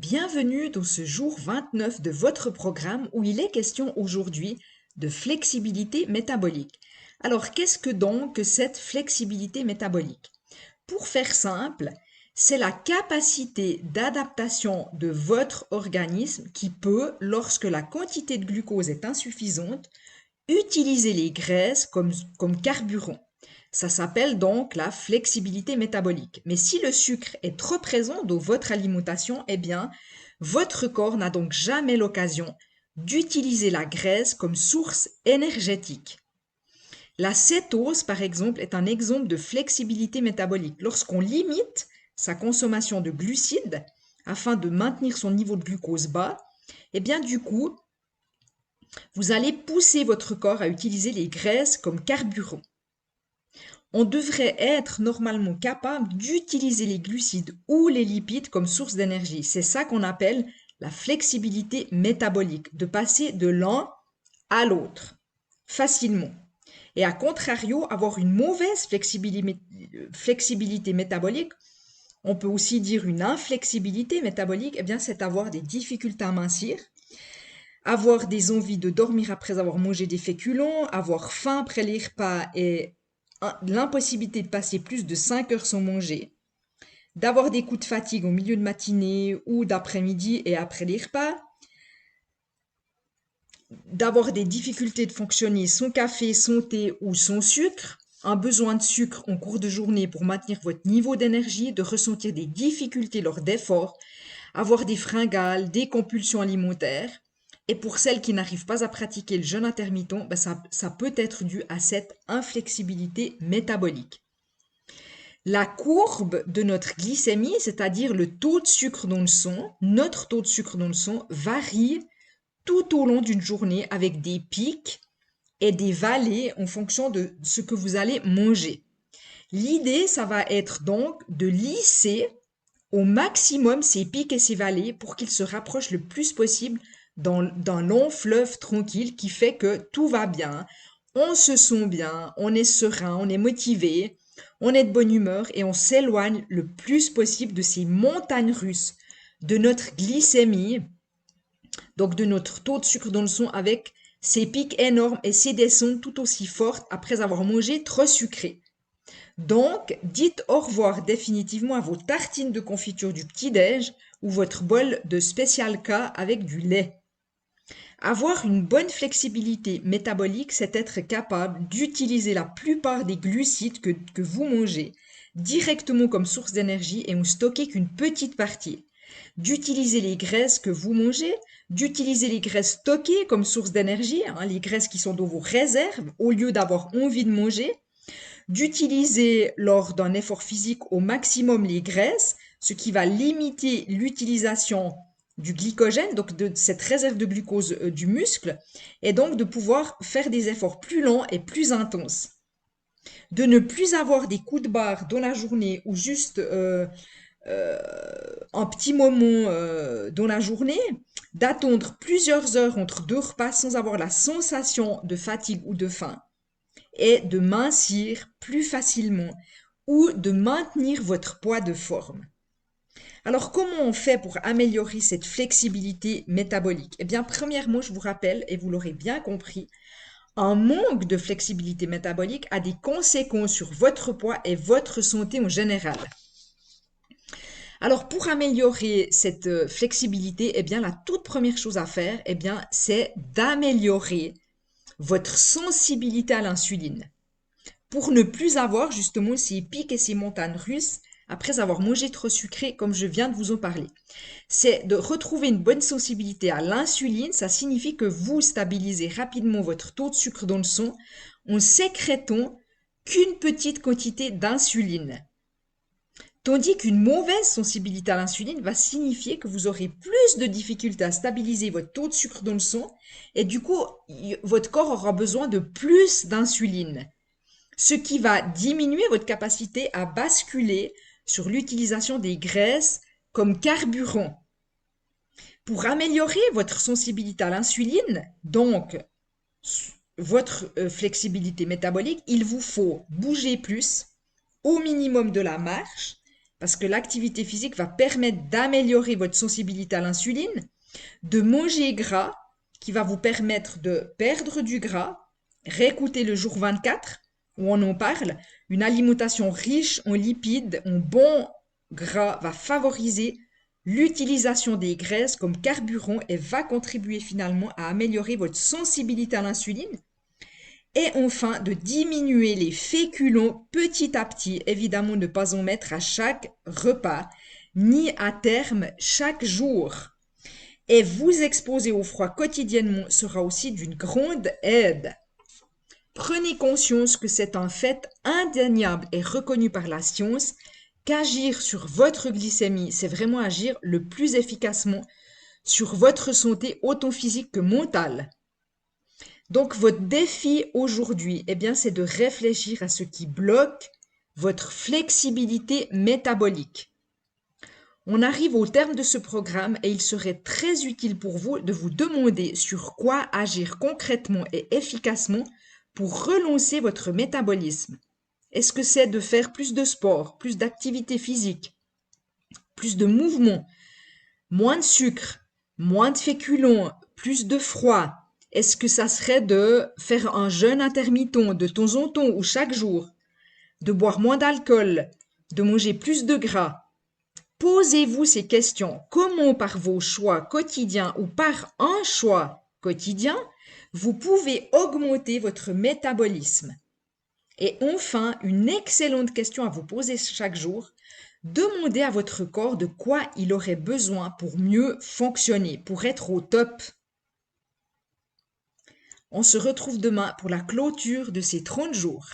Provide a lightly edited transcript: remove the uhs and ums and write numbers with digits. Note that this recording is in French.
Bienvenue dans ce jour 29 de votre programme où il est question aujourd'hui de flexibilité métabolique. Alors, qu'est-ce que donc cette flexibilité métabolique? Pour faire simple, c'est la capacité d'adaptation de votre organisme qui peut, lorsque la quantité de glucose est insuffisante, utiliser les graisses comme carburant. Ça s'appelle donc la flexibilité métabolique. Mais si le sucre est trop présent dans votre alimentation, eh bien, votre corps n'a donc jamais l'occasion d'utiliser la graisse comme source énergétique. La cétose, par exemple, est un exemple de flexibilité métabolique. Lorsqu'on limite sa consommation de glucides afin de maintenir son niveau de glucose bas, eh bien, du coup, vous allez pousser votre corps à utiliser les graisses comme carburant. On devrait être normalement capable d'utiliser les glucides ou les lipides comme source d'énergie. C'est ça qu'on appelle la flexibilité métabolique, de passer de l'un à l'autre facilement. Et à contrario, avoir une mauvaise flexibilité métabolique, on peut aussi dire une inflexibilité métabolique, eh bien c'est avoir des difficultés à mincir, avoir des envies de dormir après avoir mangé des féculents, avoir faim après les repas et l'impossibilité de passer plus de 5 heures sans manger, d'avoir des coups de fatigue au milieu de matinée ou d'après-midi et après les repas, d'avoir des difficultés de fonctionner sans café, sans thé ou sans sucre, un besoin de sucre en cours de journée pour maintenir votre niveau d'énergie, de ressentir des difficultés lors d'efforts, avoir des fringales, des compulsions alimentaires. Et pour celles qui n'arrivent pas à pratiquer le jeûne intermittent, ben ça peut être dû à cette inflexibilité métabolique. La courbe de notre glycémie, c'est-à-dire le taux de sucre dans le sang, notre taux de sucre dans le sang, varie tout au long d'une journée avec des pics et des vallées en fonction de ce que vous allez manger. L'idée, ça va être donc de lisser au maximum ces pics et ces vallées pour qu'ils se rapprochent le plus possible d'un long fleuve tranquille qui fait que tout va bien, on se sent bien, on est serein, on est motivé, on est de bonne humeur et on s'éloigne le plus possible de ces montagnes russes, de notre glycémie, donc de notre taux de sucre dans le sang avec ces pics énormes et ces descentes tout aussi fortes après avoir mangé trop sucré. Donc, dites au revoir définitivement à vos tartines de confiture du petit-déj ou votre bol de spécial K avec du lait. Avoir une bonne flexibilité métabolique, c'est être capable d'utiliser la plupart des glucides que vous mangez directement comme source d'énergie et en stocker qu'une petite partie. D'utiliser les graisses que vous mangez, d'utiliser les graisses stockées comme source d'énergie, les graisses qui sont dans vos réserves au lieu d'avoir envie de manger, d'utiliser lors d'un effort physique au maximum les graisses, ce qui va limiter l'utilisation du glycogène, donc de cette réserve de glucose du muscle, et donc de pouvoir faire des efforts plus lents et plus intenses. De ne plus avoir des coups de barre dans la journée ou juste euh, un petit moment dans la journée, d'attendre plusieurs heures entre deux repas sans avoir la sensation de fatigue ou de faim, et de mincir plus facilement ou de maintenir votre poids de forme. Alors, comment on fait pour améliorer cette flexibilité métabolique? Eh bien, premièrement, je vous rappelle, et vous l'aurez bien compris, un manque de flexibilité métabolique a des conséquences sur votre poids et votre santé en général. Alors, pour améliorer cette flexibilité, eh bien, la toute première chose à faire, eh bien, c'est d'améliorer votre sensibilité à l'insuline pour ne plus avoir justement ces pics et ces montagnes russes après avoir mangé trop sucré comme je viens de vous en parler. C'est de retrouver une bonne sensibilité à l'insuline, ça signifie que vous stabilisez rapidement votre taux de sucre dans le sang en sécrétant qu'une petite quantité d'insuline. Tandis qu'une mauvaise sensibilité à l'insuline va signifier que vous aurez plus de difficultés à stabiliser votre taux de sucre dans le sang et du coup, votre corps aura besoin de plus d'insuline, ce qui va diminuer votre capacité à basculer sur l'utilisation des graisses comme carburant. Pour améliorer votre sensibilité à l'insuline, donc votre flexibilité métabolique, il vous faut bouger plus, au minimum de la marche, parce que l'activité physique va permettre d'améliorer votre sensibilité à l'insuline, de manger gras, qui va vous permettre de perdre du gras. Réécoutez le jour 24, où on en parle. Une alimentation riche en lipides, en bons gras, va favoriser l'utilisation des graisses comme carburant et va contribuer finalement à améliorer votre sensibilité à l'insuline. Et enfin, de diminuer les féculents petit à petit, évidemment ne pas en mettre à chaque repas, ni à terme chaque jour. Et vous exposer au froid quotidiennement sera aussi d'une grande aide. Prenez conscience que c'est un fait indéniable et reconnu par la science qu'agir sur votre glycémie, c'est vraiment agir le plus efficacement sur votre santé autant physique que mentale. Donc, votre défi aujourd'hui, eh bien, c'est de réfléchir à ce qui bloque votre flexibilité métabolique. On arrive au terme de ce programme et il serait très utile pour vous de vous demander sur quoi agir concrètement et efficacement pour relancer votre métabolisme. Est-ce que c'est de faire plus de sport, plus d'activité physique, plus de mouvement, moins de sucre, moins de féculents, plus de froid? Est-ce que ça serait de faire un jeûne intermittent de temps en temps ou chaque jour, de boire moins d'alcool, de manger plus de gras? Posez-vous ces questions. Comment par vos choix quotidiens ou par un choix quotidien, vous pouvez augmenter votre métabolisme? Et enfin, une excellente question à vous poser chaque jour. Demandez à votre corps de quoi il aurait besoin pour mieux fonctionner, pour être au top. On se retrouve demain pour la clôture de ces 30 jours.